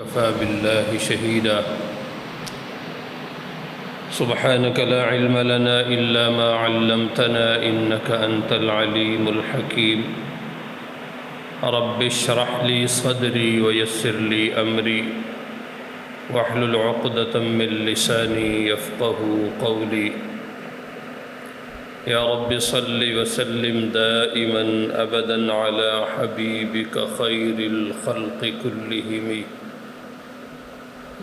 كفى بالله شهيدا سبحانك لا علم لنا إلا ما علمتنا إنك أنت العليم الحكيم رب اشرح لي صدري ويسر لي أمري واحلل عقدة من لساني يفقه قولي يا رب صل وسلم دائما أبدا على حبيبك خير الخلق كلهم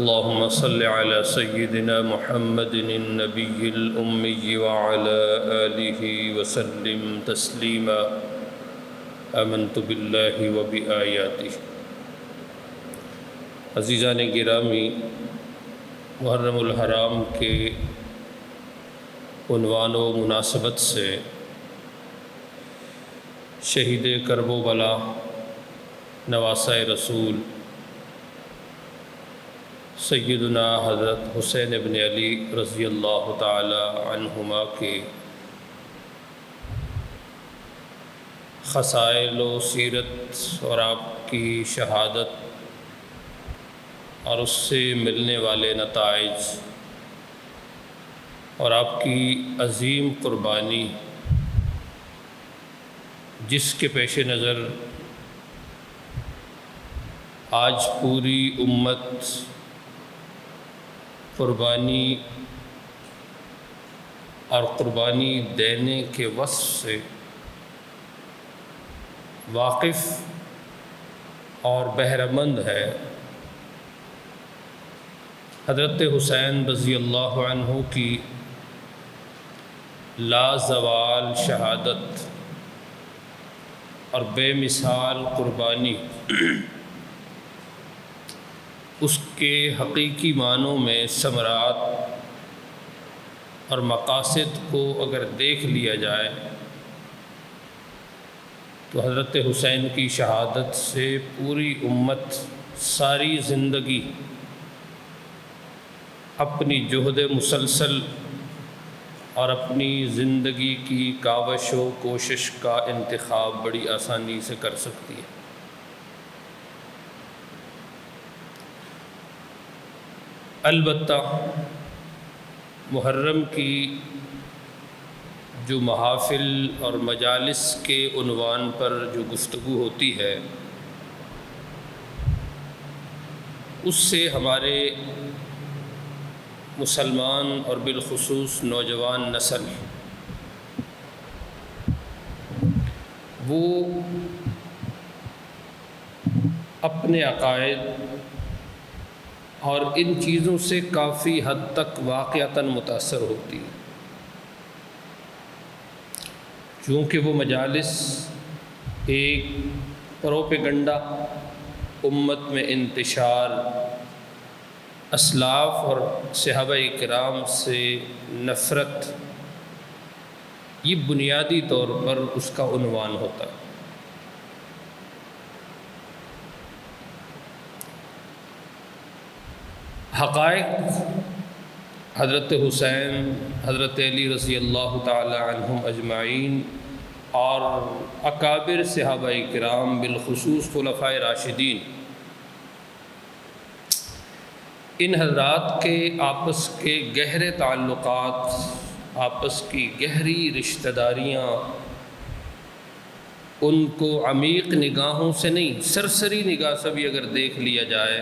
اللهم صل على سيدنا محمد النبي الأمي وعلى آله وسلم تسليما آمنت بالله وبآياته عزیزان گرامی، محرم الحرام کے عنوان و مناسبت سے شہید کرب و بلا نواسۂ رسول سیدنا حضرت حسین ابن علی رضی اللہ تعالی عنہما کے خصائل و سیرت اور آپ کی شہادت اور اس سے ملنے والے نتائج اور آپ کی عظیم قربانی جس کے پیش نظر آج پوری امت قربانی اور قربانی دینے کے وصف سے واقف اور بہرمند ہے، حضرت حسین رضی اللہ عنہ کی لازوال شہادت اور بے مثال قربانی، اس کے حقیقی معنوں میں ثمرات اور مقاصد کو اگر دیکھ لیا جائے تو حضرت حسین کی شہادت سے پوری امت ساری زندگی اپنی جہد مسلسل اور اپنی زندگی کی کاوش و کوشش کا انتخاب بڑی آسانی سے کر سکتی ہے۔ البتہ محرم کی جو محافل اور مجالس کے عنوان پر جو گفتگو ہوتی ہے، اس سے ہمارے مسلمان اور بالخصوص نوجوان نسل وہ اپنے عقائد اور ان چیزوں سے کافی حد تک واقعتاً متاثر ہوتی ہے، چونکہ وہ مجالس ایک پروپیگنڈا، امت میں انتشار، اسلاف اور صحابہ کرام سے نفرت، یہ بنیادی طور پر اس کا عنوان ہوتا ہے۔ حقائق حضرت حسین، حضرت علی رضی اللہ تعالی عنہم اجمعین اور اکابر صحابہ کرام بالخصوص خلفائے راشدین، ان حضرات کے آپس کے گہرے تعلقات، آپس کی گہری رشتہ داریاں، ان کو عمیق نگاہوں سے نہیں، سرسری نگاہ سے بھی اگر دیکھ لیا جائے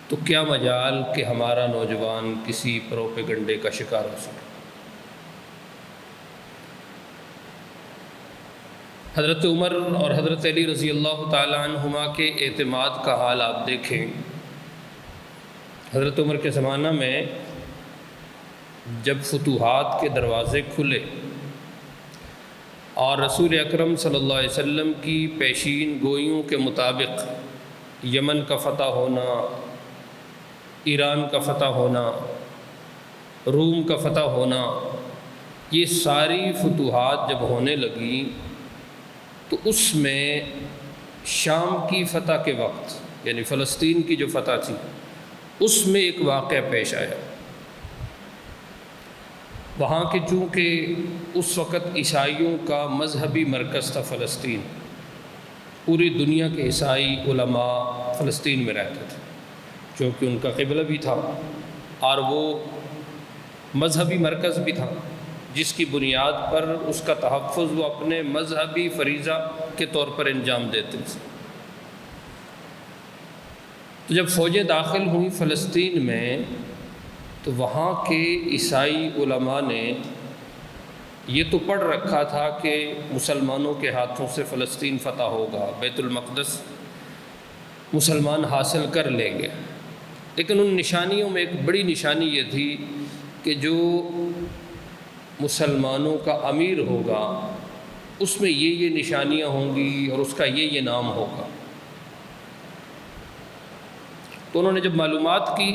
تو کیا مجال کہ ہمارا نوجوان کسی پروپیگنڈے کا شکار ہو سکے۔ حضرت عمر اور حضرت علی رضی اللہ تعالی عنہما کے اعتماد کا حال آپ دیکھیں۔ حضرت عمر کے زمانہ میں جب فتوحات کے دروازے کھلے اور رسول اکرم صلی اللہ علیہ وسلم کی پیشین گوئیوں کے مطابق یمن کا فتح ہونا، ایران کا فتح ہونا، روم کا فتح ہونا، یہ ساری فتوحات جب ہونے لگیں تو اس میں شام کی فتح کے وقت، یعنی فلسطین کی جو فتح تھی، اس میں ایک واقعہ پیش آیا۔ وہاں کے چونکہ اس وقت عیسائیوں کا مذہبی مرکز تھا فلسطین، پوری دنیا کے عیسائی علماء فلسطین میں رہتے تھے، جو کہ ان کا قبلہ بھی تھا اور وہ مذہبی مرکز بھی تھا، جس کی بنیاد پر اس کا تحفظ وہ اپنے مذہبی فریضہ کے طور پر انجام دیتے تھے۔ تو جب فوجیں داخل ہوئیں فلسطین میں تو وہاں کے عیسائی علماء نے یہ تو پڑھ رکھا تھا کہ مسلمانوں کے ہاتھوں سے فلسطین فتح ہوگا، بیت المقدس مسلمان حاصل کر لیں گے، لیکن ان نشانیوں میں ایک بڑی نشانی یہ تھی کہ جو مسلمانوں کا امیر ہوگا اس میں یہ نشانیاں ہوں گی اور اس کا یہ نام ہوگا۔ تو انہوں نے جب معلومات کی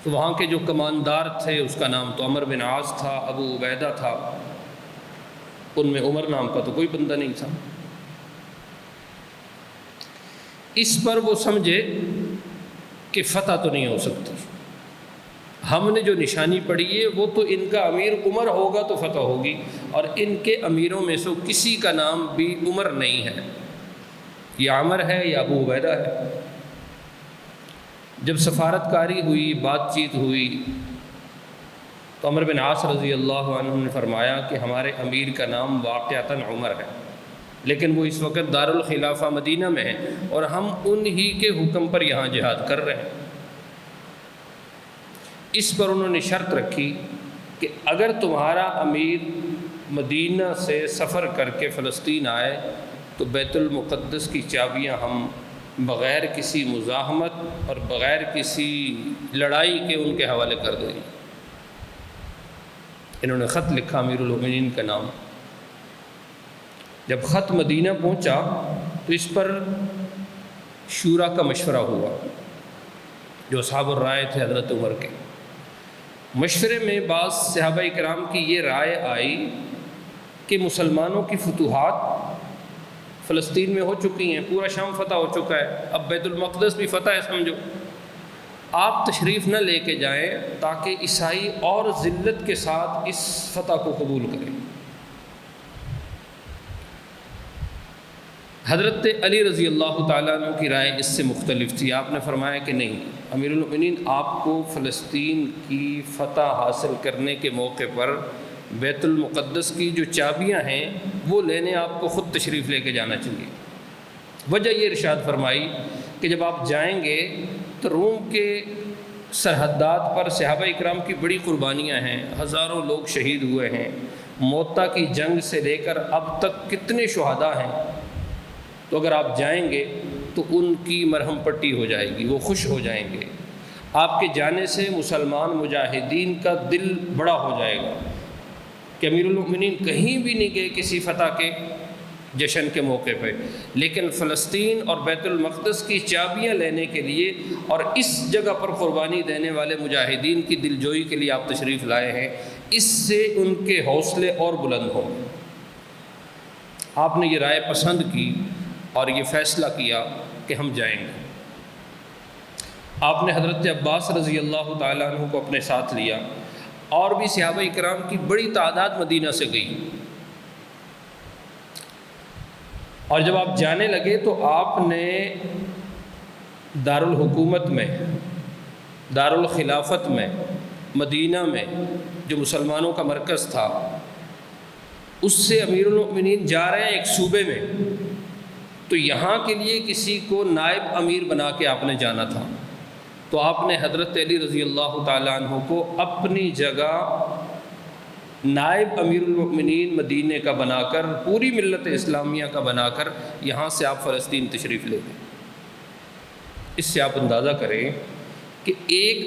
تو وہاں کے جو کماندار تھے، اس کا نام تو عمر بن عاص تھا، ابو عبیدہ تھا، ان میں عمر نام کا تو کوئی بندہ نہیں تھا۔ اس پر وہ سمجھے کہ فتح تو نہیں ہو سکتی، ہم نے جو نشانی پڑھی ہے وہ تو ان کا امیر عمر ہوگا تو فتح ہوگی، اور ان کے امیروں میں سے کسی کا نام بھی عمر نہیں ہے، یا عمر ہے یا ابو عبیدہ ہے۔ جب سفارتکاری ہوئی، بات چیت ہوئی، تو عمر بن عاص رضی اللہ عنہ نے فرمایا کہ ہمارے امیر کا نام واقعتاً عمر ہے، لیکن وہ اس وقت دارالخلافہ مدینہ میں ہے اور ہم انہی کے حکم پر یہاں جہاد کر رہے ہیں۔ اس پر انہوں نے شرط رکھی کہ اگر تمہارا امیر مدینہ سے سفر کر کے فلسطین آئے تو بیت المقدس کی چابیاں ہم بغیر کسی مزاحمت اور بغیر کسی لڑائی کے ان کے حوالے کر دیں گے۔ انہوں نے خط لکھا امیر المومنین کا نام۔ جب خط مدینہ پہنچا تو اس پر شورا کا مشورہ ہوا، جو اصحاب الرائے تھے حضرت عمر کے۔ مشورے میں بعض صحابہ کرام کی یہ رائے آئی کہ مسلمانوں کی فتوحات فلسطین میں ہو چکی ہیں، پورا شام فتح ہو چکا ہے، اب بیت المقدس بھی فتح ہے سمجھو، آپ تشریف نہ لے کے جائیں تاکہ عیسائی اور ذلت کے ساتھ اس فتح کو قبول کریں۔ حضرت علی رضی اللہ تعالیٰ عنہ کی رائے اس سے مختلف تھی۔ آپ نے فرمایا کہ نہیں، امیر المومنین آپ کو فلسطین کی فتح حاصل کرنے کے موقع پر بیت المقدس کی جو چابیاں ہیں وہ لینے آپ کو خود تشریف لے کے جانا چاہیے۔ وجہ یہ ارشاد فرمائی کہ جب آپ جائیں گے تو روم کے سرحدات پر صحابہ اکرام کی بڑی قربانیاں ہیں، ہزاروں لوگ شہید ہوئے ہیں، موتا کی جنگ سے لے کر اب تک کتنے شہداء ہیں، تو اگر آپ جائیں گے تو ان کی مرہم پٹی ہو جائے گی، وہ خوش ہو جائیں گے، آپ کے جانے سے مسلمان مجاہدین کا دل بڑا ہو جائے گا کہ امیر المومنین کہیں بھی نہیں گئے کسی فتح کے جشن کے موقع پہ، لیکن فلسطین اور بیت المقدس کی چابیاں لینے کے لیے اور اس جگہ پر قربانی دینے والے مجاہدین کی دلجوئی کے لیے آپ تشریف لائے ہیں، اس سے ان کے حوصلے اور بلند ہوں۔ آپ نے یہ رائے پسند کی اور یہ فیصلہ کیا کہ ہم جائیں گے۔ آپ نے حضرت عباس رضی اللہ تعالیٰ عنہ کو اپنے ساتھ لیا، اور بھی صحابہ اکرام کی بڑی تعداد مدینہ سے گئی، اور جب آپ جانے لگے تو آپ نے دارالحکومت میں، دارالخلافت میں، مدینہ میں جو مسلمانوں کا مرکز تھا، اس سے امیر المومنین جا رہے ہیں ایک صوبے میں، تو یہاں کے لیے کسی کو نائب امیر بنا کے آپ نے جانا تھا، تو آپ نے حضرت علی رضی اللہ تعالیٰ عنہ کو اپنی جگہ نائب امیر المومنین مدینہ کا بنا کر، پوری ملت اسلامیہ کا بنا کر یہاں سے آپ فلسطین تشریف لے گئے۔ اس سے آپ اندازہ کریں کہ ایک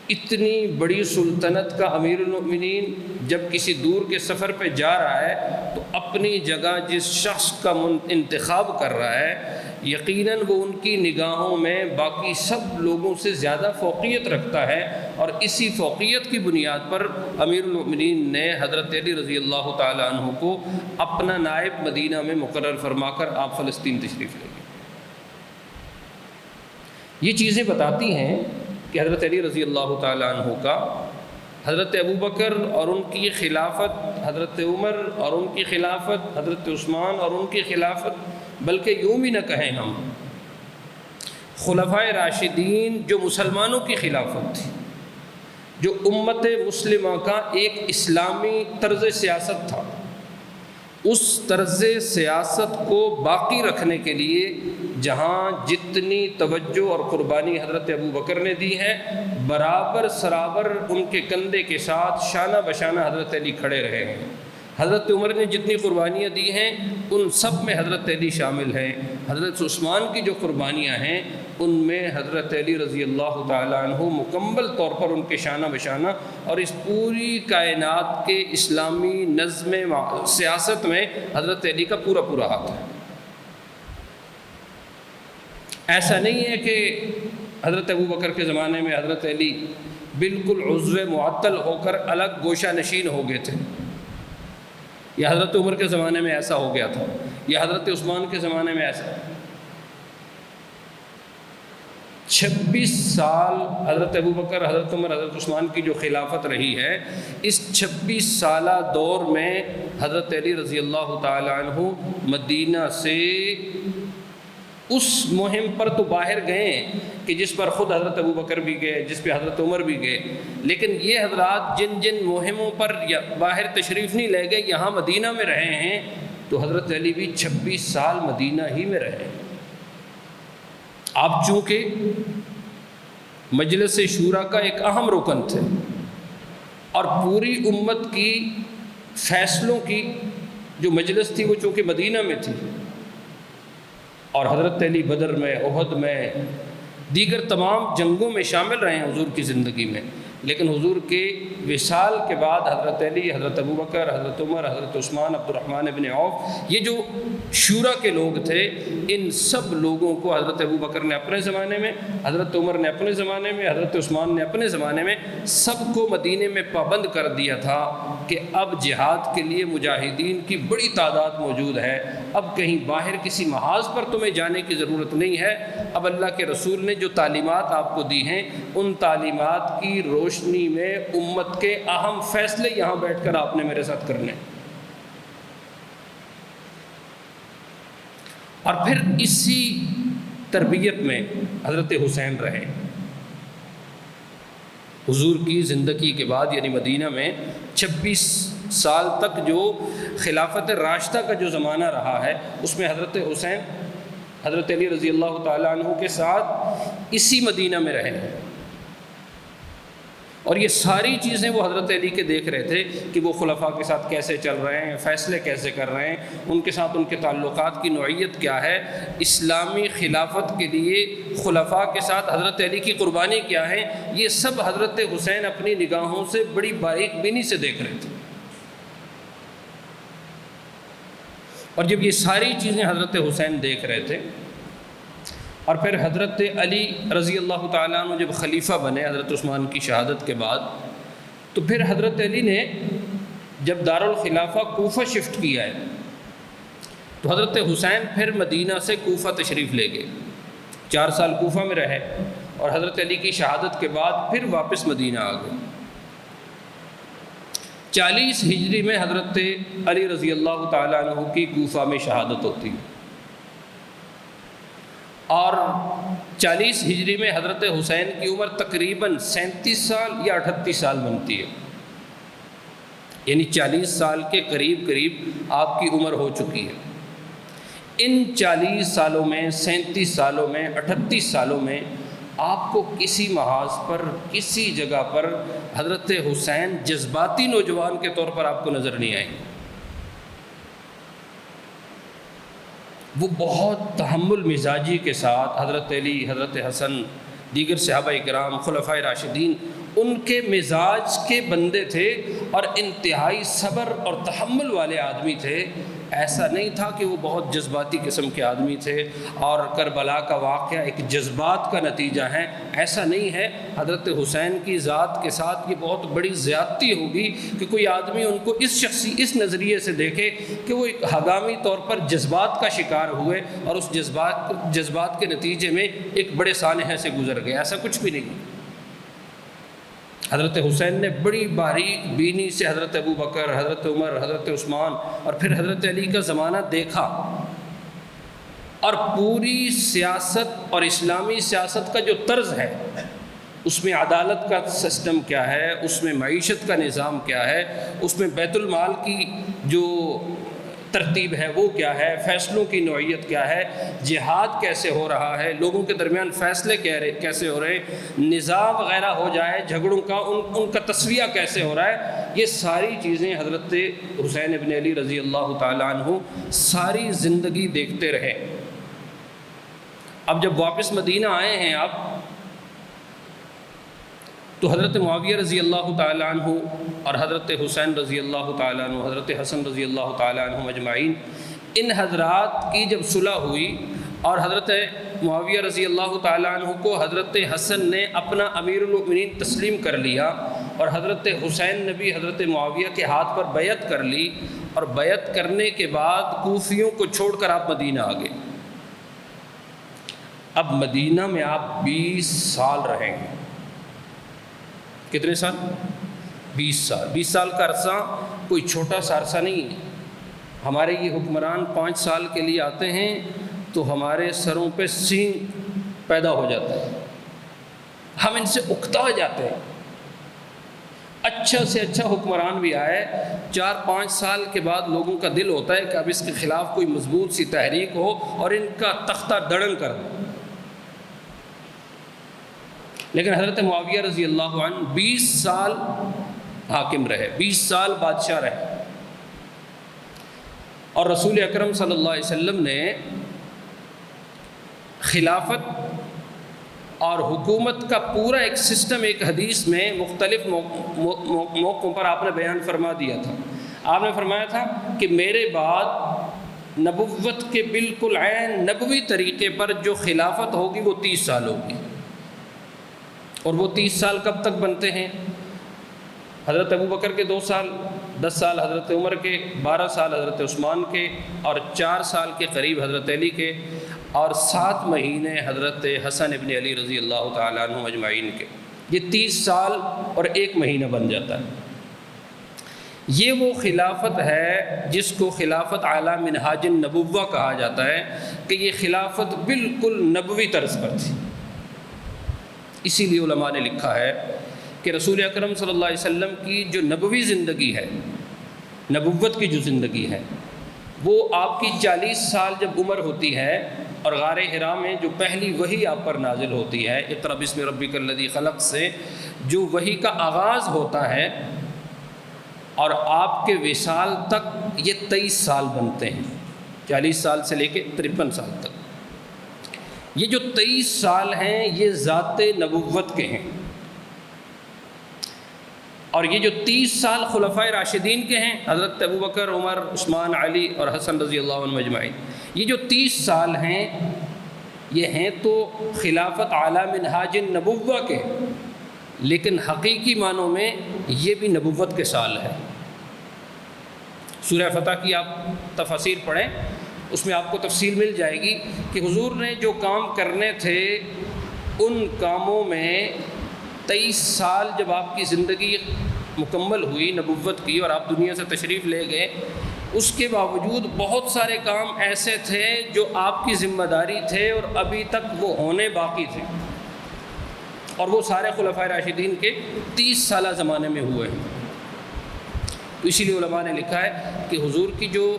اتنی بڑی سلطنت کا امیر المومنین جب کسی دور کے سفر پہ جا رہا ہے تو اپنی جگہ جس شخص کا انتخاب کر رہا ہے، یقیناً وہ ان کی نگاہوں میں باقی سب لوگوں سے زیادہ فوقیت رکھتا ہے، اور اسی فوقیت کی بنیاد پر امیر المومنین نے حضرت علی رضی اللہ تعالیٰ عنہ کو اپنا نائب مدینہ میں مقرر فرما کر آپ فلسطین تشریف لے گئے۔ یہ چیزیں بتاتی ہیں کہ حضرت علی رضی اللہ تعالیٰ عنہ کا حضرت ابو بکر اور ان کی خلافت، حضرت عمر اور ان کی خلافت، حضرت عثمان اور ان کی خلافت، بلکہ یوں بھی نہ کہیں ہم، خلفائے راشدین جو مسلمانوں کی خلافت تھی، جو امت مسلمہ کا ایک اسلامی طرز سیاست تھا، اس طرز سیاست کو باقی رکھنے کے لیے جہاں جتنی توجہ اور قربانی حضرت ابو بکر نے دی ہے، برابر سرابر ان کے کندھے کے ساتھ شانہ بشانہ حضرت علی کھڑے رہے ہیں۔ حضرت عمر نے جتنی قربانیاں دی ہیں ان سب میں حضرت علی شامل ہیں۔ حضرت عثمان کی جو قربانیاں ہیں ان میں حضرت علی رضی اللہ تعالیٰ عنہ مکمل طور پر ان کے شانہ بشانہ، اور اس پوری کائنات کے اسلامی نظم سیاست میں حضرت علی کا پورا پورا ہاتھ ہے۔ ایسا نہیں ہے کہ حضرت ابو بکر کے زمانے میں حضرت علی بالکل عضو معطل ہو کر الگ گوشہ نشین ہو گئے تھے، یا حضرت عمر کے زمانے میں ایسا ہو گیا تھا، یا حضرت عثمان کے زمانے میں ایسا۔ 26 سال حضرت ابو بکر، حضرت عمر، حضرت عثمان کی جو خلافت رہی ہے، اس 26 سالہ دور میں حضرت علی رضی اللہ تعالی عنہ مدینہ سے اس مہم پر تو باہر گئے کہ جس پر خود حضرت ابو بکر بھی گئے، جس پہ حضرت عمر بھی گئے، لیکن یہ حضرات جن جن مہموں پر باہر تشریف نہیں لے گئے، یہاں مدینہ میں رہے ہیں، تو حضرت علی بھی 26 سال مدینہ ہی میں رہے۔ آپ چونکہ مجلس شورا کا ایک اہم رکن تھے اور پوری امت کی فیصلوں کی جو مجلس تھی وہ چونکہ مدینہ میں تھی، اور حضرت علی بدر میں، احد میں، دیگر تمام جنگوں میں شامل رہے ہیں حضور کی زندگی میں، لیکن حضور کے وصال کے بعد حضرت علی، حضرت ابو بکر، حضرت عمر، حضرت عثمان، عبد الرحمن بن عوف، یہ جو شورا کے لوگ تھے، ان سب لوگوں کو حضرت ابو بکر نے اپنے زمانے میں، حضرت عمر نے اپنے زمانے میں، حضرت عثمان نے اپنے زمانے میں، سب کو مدینے میں پابند کر دیا تھا کہ اب جہاد کے لیے مجاہدین کی بڑی تعداد موجود ہے، اب کہیں باہر کسی محاذ پر تمہیں جانے کی ضرورت نہیں ہے، اب اللہ کے رسول نے جو تعلیمات آپ کو دی ہیں ان تعلیمات کی روشنی میں امت کے اہم فیصلے یہاں بیٹھ کر آپ نے میرے ساتھ کرنے۔ اور پھر اسی تربیت میں حضرت حسین رہے حضور کی زندگی کے بعد، یعنی مدینہ میں 26 سال تک جو خلافت راشدہ کا جو زمانہ رہا ہے، اس میں حضرت حسین حضرت علی رضی اللہ تعالیٰ عنہ کے ساتھ اسی مدینہ میں رہے ہیں، اور یہ ساری چیزیں وہ حضرت علی کے دیکھ رہے تھے کہ وہ خلفاء کے ساتھ کیسے چل رہے ہیں، فیصلے کیسے کر رہے ہیں، ان کے ساتھ ان کے تعلقات کی نوعیت کیا ہے، اسلامی خلافت کے لیے خلفاء کے ساتھ حضرت علی کی قربانی کیا ہے، یہ سب حضرت حسین اپنی نگاہوں سے بڑی باریک بینی سے دیکھ رہے تھے۔ اور جب یہ ساری چیزیں حضرت حسین دیکھ رہے تھے، اور پھر حضرت علی رضی اللہ تعالیٰ عنہ جب خلیفہ بنے حضرت عثمان کی شہادت کے بعد، تو پھر حضرت علی نے جب دارالخلافہ کوفہ شفٹ کیا ہے تو حضرت حسین پھر مدینہ سے کوفہ تشریف لے گئے، 4 سال کوفہ میں رہے، اور حضرت علی کی شہادت کے بعد پھر واپس مدینہ آ گئے۔ 40 ہجری میں حضرت علی رضی اللہ تعالیٰ عنہ کی کوفہ میں شہادت ہوتی ہے، اور 40 ہجری میں حضرت حسین کی عمر تقریباً 37 سال یا 38 سال بنتی ہے، یعنی 40 سال کے قریب قریب آپ کی عمر ہو چکی ہے۔ ان 40 سالوں میں، 37 سالوں میں، 38 سالوں میں آپ کو کسی محاذ پر، کسی جگہ پر حضرت حسین جذباتی نوجوان کے طور پر آپ کو نظر نہیں آئیں گے۔ وہ بہت تحمل مزاجی کے ساتھ حضرت علی، حضرت حسن، دیگر صحابہ کرام، خلفائے راشدین، ان کے مزاج کے بندے تھے اور انتہائی صبر اور تحمل والے آدمی تھے۔ ایسا نہیں تھا کہ وہ بہت جذباتی قسم کے آدمی تھے اور کربلا کا واقعہ ایک جذبات کا نتیجہ ہے، ایسا نہیں ہے۔ حضرت حسین کی ذات کے ساتھ یہ بہت بڑی زیادتی ہوگی کہ کوئی آدمی ان کو اس نظریے سے دیکھے کہ وہ ایک ہنگامی طور پر جذبات کا شکار ہوئے اور اس جذبات کے نتیجے میں ایک بڑے سانحے سے گزر گئے، ایسا کچھ بھی نہیں۔ حضرت حسین نے بڑی باریک بینی سے حضرت ابو بکر، حضرت عمر، حضرت عثمان اور پھر حضرت علی کا زمانہ دیکھا، اور پوری سیاست اور اسلامی سیاست کا جو طرز ہے، اس میں عدالت کا سسٹم کیا ہے، اس میں معیشت کا نظام کیا ہے، اس میں بیت المال کی جو ترتیب ہے وہ کیا ہے، فیصلوں کی نوعیت کیا ہے، جہاد کیسے ہو رہا ہے، لوگوں کے درمیان فیصلے کیسے ہو رہے ہیں، نظام وغیرہ ہو جائے جھگڑوں کا، ان کا تسویہ کیسے ہو رہا ہے، یہ ساری چیزیں حضرت حسین ابن علی رضی اللہ تعالیٰ عنہ ساری زندگی دیکھتے رہے۔ اب جب واپس مدینہ آئے ہیں آپ، تو حضرت معاویہ رضی اللہ تعالیٰ عنہ اور حضرت حسین رضی اللہ تعالیٰ عنہ، حضرت حسن رضی اللہ تعالیٰ عنہ اجمعین، ان حضرات کی جب صلح ہوئی اور حضرت معاویہ رضی اللہ تعالیٰ عنہ کو حضرت حسن نے اپنا امیر المؤمنین تسلیم کر لیا، اور حضرت حسین نے بھی حضرت معاویہ کے ہاتھ پر بیعت کر لی، اور بیعت کرنے کے بعد کوفیوں کو چھوڑ کر آپ مدینہ آ گئے۔ اب مدینہ میں آپ 20 سال رہیں گے۔ کتنے سال؟ 20 سال۔ 20 سال کا عرصہ کوئی چھوٹا سا عرصہ نہیں ہے۔ ہمارے یہ حکمران 5 سال کے لیے آتے ہیں تو ہمارے سروں پہ سینگ پیدا ہو جاتا ہے، ہم ان سے اکتا جاتے ہیں۔ اچھا سے اچھا حکمران بھی آئے، 4-5 سال کے بعد لوگوں کا دل ہوتا ہے کہ اب اس کے خلاف کوئی مضبوط سی تحریک ہو اور ان کا تختہ دڑن کر دیں۔ لیکن حضرت معاویہ رضی اللہ عنہ 20 سال حاکم رہے، 20 سال بادشاہ رہے، اور رسول اکرم صلی اللہ علیہ وسلم نے خلافت اور حکومت کا پورا ایک سسٹم ایک حدیث میں مختلف موقعوں پر آپ نے بیان فرما دیا تھا۔ آپ نے فرمایا تھا کہ میرے بعد نبوت کے بالکل عین نبوی طریقے پر جو خلافت ہوگی وہ 30 سال ہوگی، اور وہ 30 سال کب تک بنتے ہیں؟ حضرت ابو بکر کے 2 سال، 10 سال حضرت عمر کے، 12 سال حضرت عثمان کے، اور 4 سال کے قریب حضرت علی کے، اور 7 مہینے حضرت حسن ابن علی رضی اللہ تعالیٰ عنہ اجمعین کے۔ یہ 30 سال اور 1 مہینہ بن جاتا ہے۔ یہ وہ خلافت ہے جس کو خلافت اعلیٰ منہاج النبوہ کہا جاتا ہے، کہ یہ خلافت بالکل نبوی طرز پر تھی۔ اسی لیے علماء نے لکھا ہے کہ رسول اکرم صلی اللہ علیہ وسلم کی جو نبوی زندگی ہے، نبوت کی جو زندگی ہے، وہ آپ کی 40 سال جب عمر ہوتی ہے اور غار حرا میں جو پہلی وحی آپ پر نازل ہوتی ہے، اقرأ بسم ربک الذی خلق سے جو وحی کا آغاز ہوتا ہے، اور آپ کے وصال تک یہ 23 سال بنتے ہیں، 40 سال سے لے کے 53 سال تک۔ یہ جو 23 سال ہیں یہ ذات نبوت کے ہیں، اور یہ جو 30 سال خلفائے راشدین کے ہیں، حضرت ابو بکر، عمر، عثمان، علی اور حسن رضی اللہ عنہ اجمعین، یہ جو 30 سال ہیں یہ ہیں تو خلافت اعلیٰ منہاج النبوہ کے، لیکن حقیقی معنوں میں یہ بھی نبوت کے سال ہے۔ سورہ فتح کی آپ تفاسیر پڑھیں، اس میں آپ کو تفصیل مل جائے گی کہ حضور نے جو کام کرنے تھے ان کاموں میں 23 سال جب آپ کی زندگی مکمل ہوئی نبوت کی اور آپ دنیا سے تشریف لے گئے، اس کے باوجود بہت سارے کام ایسے تھے جو آپ کی ذمہ داری تھے اور ابھی تک وہ ہونے باقی تھے، اور وہ سارے خلفائے راشدین کے 30 سالہ زمانے میں ہوئے ہیں۔ تو اسی لیے علماء نے لکھا ہے کہ حضور کی جو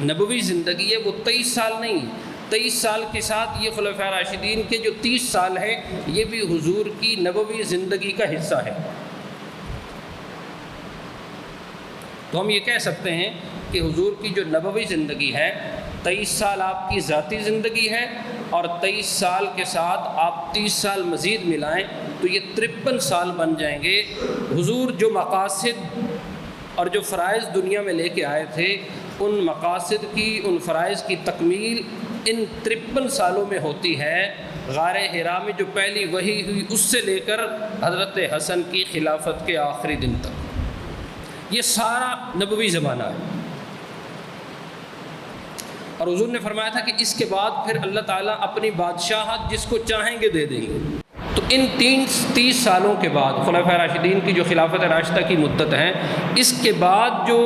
نبوی زندگی ہے وہ 23 سال نہیں، 23 سال کے ساتھ یہ خلفائے راشدین کے جو 30 سال ہیں یہ بھی حضور کی نبوی زندگی کا حصہ ہے۔ تو ہم یہ کہہ سکتے ہیں کہ حضور کی جو نبوی زندگی ہے 23 سال آپ کی ذاتی زندگی ہے، اور 23 سال کے ساتھ آپ 30 سال مزید ملائیں تو یہ 53 سال بن جائیں گے۔ حضور جو مقاصد اور جو فرائض دنیا میں لے کے آئے تھے ان مقاصد کی، ان فرائض کی تکمیل ان 53 سالوں میں ہوتی ہے۔ غار حرا میں جو پہلی وحی ہوئی اس سے لے کر حضرت حسن کی خلافت کے آخری دن تک یہ سارا نبوی زمانہ ہے۔ اور حضور نے فرمایا تھا کہ اس کے بعد پھر اللہ تعالیٰ اپنی بادشاہت جس کو چاہیں گے دے دیں گے۔ تو ان 30 سالوں کے بعد خلفائے راشدین کی جو خلافت راشدہ کی مدت ہے، اس کے بعد جو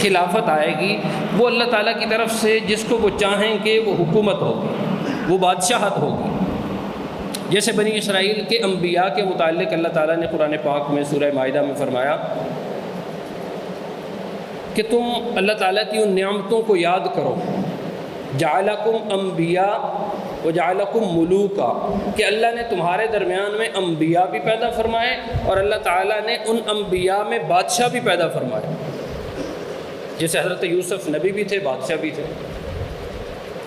خلافت آئے گی وہ اللہ تعالیٰ کی طرف سے جس کو وہ چاہیں کہ وہ حکومت ہوگی، وہ بادشاہت ہوگی۔ جیسے بنی اسرائیل کے انبیاء کے متعلق اللہ تعالیٰ نے قرآن پاک میں سورہ مائدہ میں فرمایا کہ تم اللہ تعالیٰ کی ان نعمتوں کو یاد کرو، جعلکم انبیاء وجعلکم ملوکا، کہ اللہ نے تمہارے درمیان میں انبیاء بھی پیدا فرمائے اور اللہ تعالیٰ نے ان انبیاء میں بادشاہ بھی پیدا فرمائے۔ جیسے حضرت یوسف نبی بھی تھے، بادشاہ بھی تھے،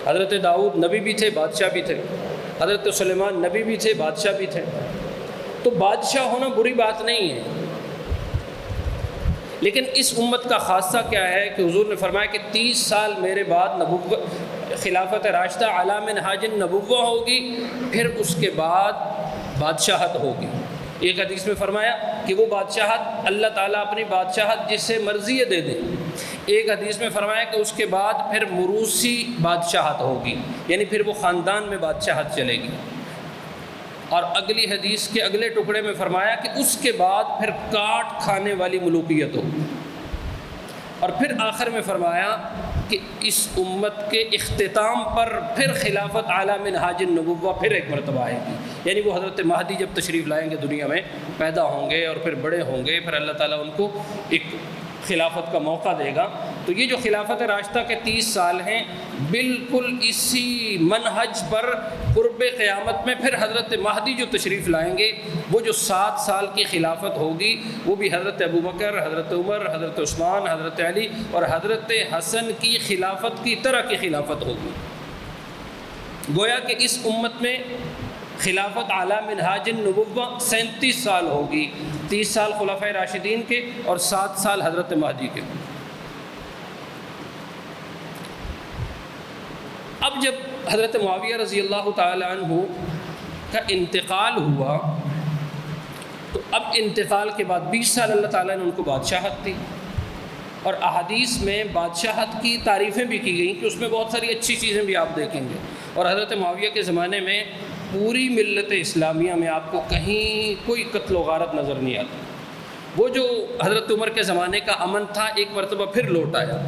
حضرت داؤد نبی بھی تھے، بادشاہ بھی تھے، حضرت سلیمان نبی بھی تھے، بادشاہ بھی تھے۔ تو بادشاہ ہونا بری بات نہیں ہے، لیکن اس امت کا خاصہ کیا ہے کہ حضور نے فرمایا کہ 30 سال میرے بعد خلافت راشدہ علی منہاج النبوہ ہوگی، پھر اس کے بعد بادشاہت ہوگی۔ ایک حدیث میں فرمایا کہ وہ بادشاہت اللہ تعالیٰ اپنی بادشاہت جس سے مرضی دے دے۔ ایک حدیث میں فرمایا کہ اس کے بعد پھر موروثی بادشاہت ہوگی، یعنی پھر وہ خاندان میں بادشاہت چلے گی۔ اور اگلی حدیث کے اگلے ٹکڑے میں فرمایا کہ اس کے بعد پھر کاٹ کھانے والی ملوکیت ہوگی۔ اور پھر آخر میں فرمایا کہ اس امت کے اختتام پر پھر خلافت اعلیٰ منہاج النبوہ پھر ایک مرتبہ آئے گی، یعنی وہ حضرت مہدی جب تشریف لائیں گے دنیا میں، پیدا ہوں گے اور پھر بڑے ہوں گے، پھر اللہ تعالیٰ ان کو ایک خلافت کا موقع دے گا۔ تو یہ جو خلافت راشدہ کے 30 سال ہیں، بالکل اسی منہج پر قرب قیامت میں پھر حضرت مہدی جو تشریف لائیں گے، وہ جو 7 سال کی خلافت ہوگی، وہ بھی حضرت ابوبکر، حضرت عمر، حضرت عثمان، حضرت علی اور حضرت حسن کی خلافت کی طرح کی خلافت ہوگی۔ گویا کہ اس امت میں خلافت اعلیٰ منہاج النبوہ 37 سال ہوگی، 30 سال خلفائے راشدین کے اور 7 سال حضرت مہدی کے۔ اب جب حضرت معاویہ رضی اللہ تعالی عنہ کا انتقال ہوا تو اب انتقال کے بعد 20 سال اللہ تعالیٰ نے ان کو بادشاہت دی، اور احادیث میں بادشاہت کی تعریفیں بھی کی گئیں کہ اس میں بہت ساری اچھی چیزیں بھی آپ دیکھیں گے۔ اور حضرت معاویہ کے زمانے میں پوری ملت اسلامیہ میں آپ کو کہیں کوئی قتل و غارت نظر نہیں آتی۔ وہ جو حضرت عمر کے زمانے کا امن تھا ایک مرتبہ پھر لوٹ آیا،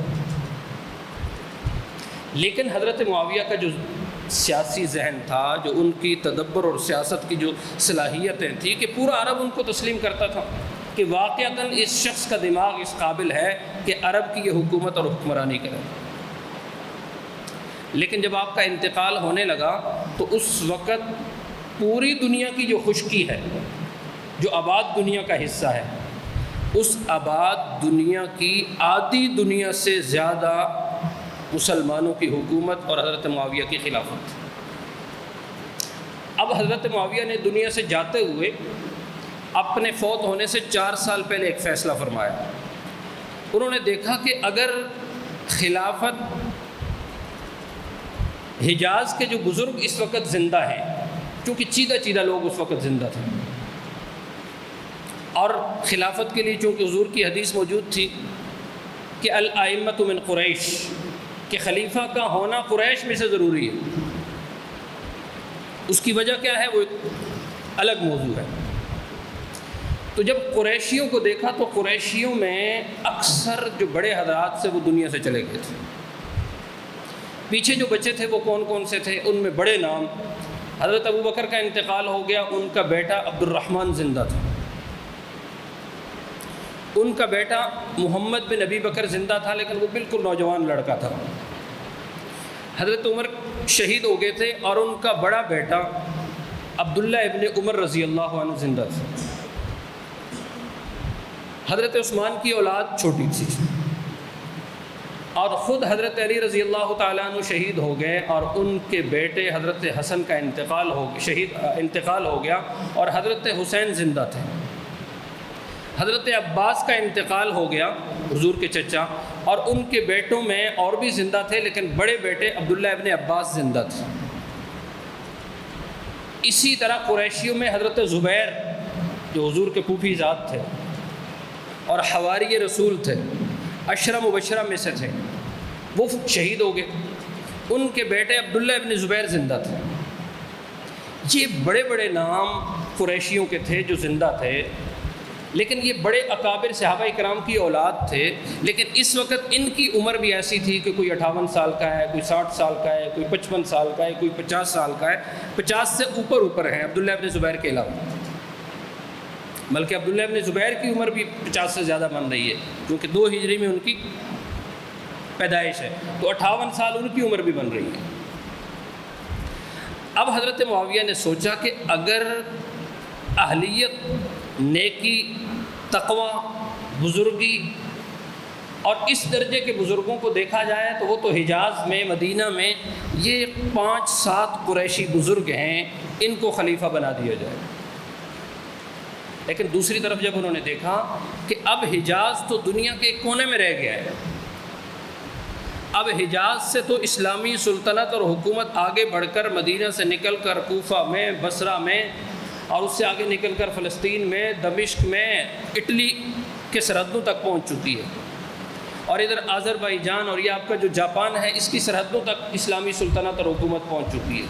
لیکن حضرت معاویہ کا جو سیاسی ذہن تھا، جو ان کی تدبر اور سیاست کی جو صلاحیتیں تھیں کہ پورا عرب ان کو تسلیم کرتا تھا کہ واقعتاً اس شخص کا دماغ اس قابل ہے کہ عرب کی یہ حکومت اور حکمرانی کرے۔ لیکن جب آپ کا انتقال ہونے لگا تو اس وقت پوری دنیا کی جو خشکی ہے، جو آباد دنیا کا حصہ ہے، اس آباد دنیا کی آدھی دنیا سے زیادہ مسلمانوں کی حکومت اور حضرت معاویہ کی خلافت۔ اب حضرت معاویہ نے دنیا سے جاتے ہوئے اپنے فوت ہونے سے 4 سال پہلے ایک فیصلہ فرمایا۔ انہوں نے دیکھا کہ اگر خلافت حجاز کے جو بزرگ اس وقت زندہ ہیں، چونکہ چیدہ لوگ اس وقت زندہ تھے، اور خلافت کے لیے چونکہ حضور کی حدیث موجود تھی کہ الائمۃ من قریش، کہ خلیفہ کا ہونا قریش میں سے ضروری ہے۔ اس کی وجہ کیا ہے وہ الگ موضوع ہے۔ تو جب قریشیوں کو دیکھا تو قریشیوں میں اکثر جو بڑے حضرات سے وہ دنیا سے چلے گئے تھے۔ پیچھے جو بچے تھے وہ کون کون سے تھے؟ ان میں بڑے نام، حضرت ابوبکر کا انتقال ہو گیا، ان کا بیٹا عبد الرحمن زندہ تھا، ان کا بیٹا محمد بن ابی بکر زندہ تھا لیکن وہ بالکل نوجوان لڑکا تھا۔ حضرت عمر شہید ہو گئے تھے اور ان کا بڑا بیٹا عبداللہ ابن عمر رضی اللہ عنہ زندہ تھا۔ حضرت عثمان کی اولاد چھوٹی تھی، اور خود حضرت علی رضی اللہ تعالیٰ عنہ شہید ہو گئے، اور ان کے بیٹے حضرت حسن کا انتقال ہو گیا، اور حضرت حسین زندہ تھے۔ حضرت عباس کا انتقال ہو گیا، حضور کے چچا، اور ان کے بیٹوں میں اور بھی زندہ تھے لیکن بڑے بیٹے عبداللہ ابن عباس زندہ تھے۔ اسی طرح قریشیوں میں حضرت زبیر جو حضور کے پھوپھی ذات تھے اور حواری رسول تھے، عشرہ مبشرہ میں سے تھے، وہ شہید ہو گئے، ان کے بیٹے عبداللہ ابن زبیر زندہ تھے۔ یہ بڑے بڑے نام قریشیوں کے تھے جو زندہ تھے، لیکن یہ بڑے اکابر صحابہ کرام کی اولاد تھے، لیکن اس وقت ان کی عمر بھی ایسی تھی کہ کوئی 58 سال کا ہے، کوئی 60 سال کا ہے، کوئی 55 سال کا ہے، کوئی 50 سال کا ہے، 50 سے اوپر ہیں عبداللہ ابن زبیر کے علاوہ، بلکہ عبداللہ ابن زبیر کی عمر بھی 50 سے زیادہ بن رہی ہے، کیونکہ 2 ہجری میں ان کی پیدائش ہے، تو 58 سال ان کی عمر بھی بن رہی ہے۔ اب حضرت معاویہ نے سوچا کہ اگر اہلیت، نیکی، تقوی، بزرگی اور اس درجے کے بزرگوں کو دیکھا جائے تو وہ تو حجاز میں، مدینہ میں یہ 5-7 قریشی بزرگ ہیں، ان کو خلیفہ بنا دیا جائے۔ لیکن دوسری طرف جب انہوں نے دیکھا کہ اب حجاز تو دنیا کے ایک کونے میں رہ گیا ہے، اب حجاز سے تو اسلامی سلطنت اور حکومت آگے بڑھ کر مدینہ سے نکل کر کوفہ میں، بصرہ میں، اور اس سے آگے نکل کر فلسطین میں، دمشق میں، اٹلی کے سرحدوں تک پہنچ چکی ہے، اور ادھر آذربائیجان اور یہ آپ کا جو جاپان ہے اس کی سرحدوں تک اسلامی سلطنت اور حکومت پہنچ چکی ہے۔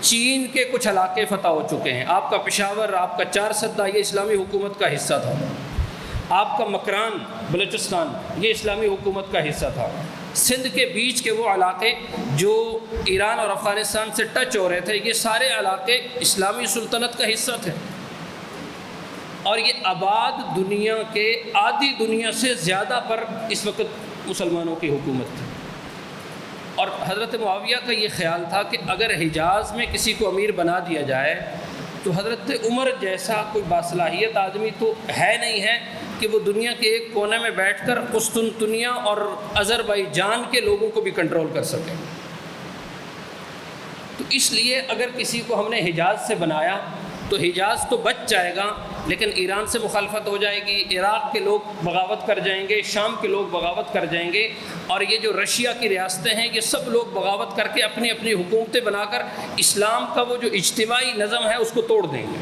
چین کے کچھ علاقے فتح ہو چکے ہیں، آپ کا پشاور، آپ کا چارسدہ یہ اسلامی حکومت کا حصہ تھا، آپ کا مکران، بلوچستان یہ اسلامی حکومت کا حصہ تھا، سندھ کے بیچ کے وہ علاقے جو ایران اور افغانستان سے ٹچ ہو رہے تھے یہ سارے علاقے اسلامی سلطنت کا حصہ تھے، اور یہ آباد دنیا کے آدھی دنیا سے زیادہ پر اس وقت مسلمانوں کی حکومت تھی۔ اور حضرت معاویہ کا یہ خیال تھا کہ اگر حجاز میں کسی کو امیر بنا دیا جائے تو حضرت عمر جیسا کوئی باصلاحیت آدمی تو ہے نہیں ہے کہ وہ دنیا کے ایک کونے میں بیٹھ کر قسطنطنیہ اور آذربائیجان کے لوگوں کو بھی کنٹرول کر سکے۔ تو اس لیے اگر کسی کو ہم نے حجاز سے بنایا تو حجاز تو بچ جائے گا، لیکن ایران سے مخالفت ہو جائے گی، عراق کے لوگ بغاوت کر جائیں گے، شام کے لوگ بغاوت کر جائیں گے، اور یہ جو رشیا کی ریاستیں ہیں یہ سب لوگ بغاوت کر کے اپنی اپنی حکومتیں بنا کر اسلام کا وہ جو اجتماعی نظم ہے اس کو توڑ دیں گے۔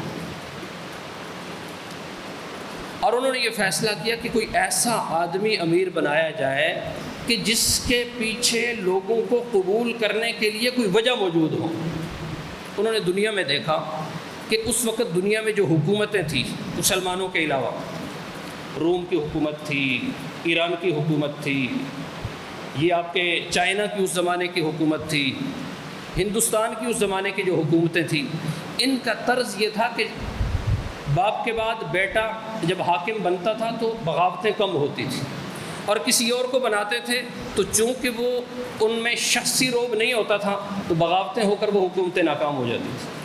اور انہوں نے یہ فیصلہ کیا کہ کوئی ایسا آدمی امیر بنایا جائے کہ جس کے پیچھے لوگوں کو قبول کرنے کے لیے کوئی وجہ موجود ہو۔ انہوں نے دنیا میں دیکھا کہ اس وقت دنیا میں جو حکومتیں تھیں مسلمانوں کے علاوہ، روم کی حکومت تھی، ایران کی حکومت تھی، یہ آپ کے چائنا کی اس زمانے کی حکومت تھی، ہندوستان کی اس زمانے کی جو حکومتیں تھیں، ان کا طرز یہ تھا کہ باپ کے بعد بیٹا جب حاکم بنتا تھا تو بغاوتیں کم ہوتی تھیں، اور کسی اور کو بناتے تھے تو چونکہ وہ ان میں شخصی روب نہیں ہوتا تھا تو بغاوتیں ہو کر وہ حکومتیں ناکام ہو جاتی تھیں۔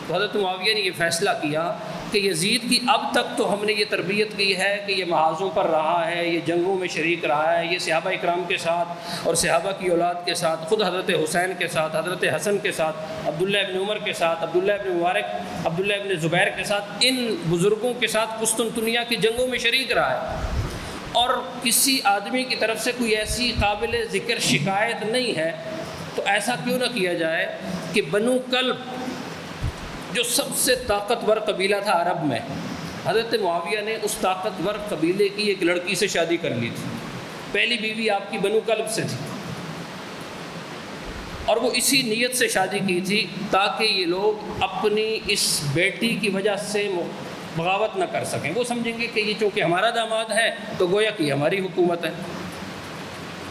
تو حضرت معاویہ نے یہ فیصلہ کیا کہ یزید کی اب تک تو ہم نے یہ تربیت کی ہے کہ یہ محاذوں پر رہا ہے، یہ جنگوں میں شریک رہا ہے، یہ صحابہ اکرام کے ساتھ اور صحابہ کی اولاد کے ساتھ، خود حضرت حسین کے ساتھ، حضرت حسن کے ساتھ، عبداللہ ابن عمر کے ساتھ، عبداللہ ابن مبارک، عبداللہ ابن زبیر کے ساتھ، ان بزرگوں کے ساتھ قسطنطنیہ کی جنگوں میں شریک رہا ہے، اور کسی آدمی کی طرف سے کوئی ایسی قابل ذکر شکایت نہیں ہے۔ تو ایسا کیوں نہ کیا جائے کہ بنو کلب جو سب سے طاقتور قبیلہ تھا عرب میں، حضرت معاویہ نے اس طاقتور قبیلے کی ایک لڑکی سے شادی کر لی تھی، پہلی بیوی آپ کی بنو کلب سے تھی، اور وہ اسی نیت سے شادی کی تھی تاکہ یہ لوگ اپنی اس بیٹی کی وجہ سے بغاوت نہ کر سکیں، وہ سمجھیں گے کہ یہ چونکہ ہمارا داماد ہے تو گویا کہ ہماری حکومت ہے۔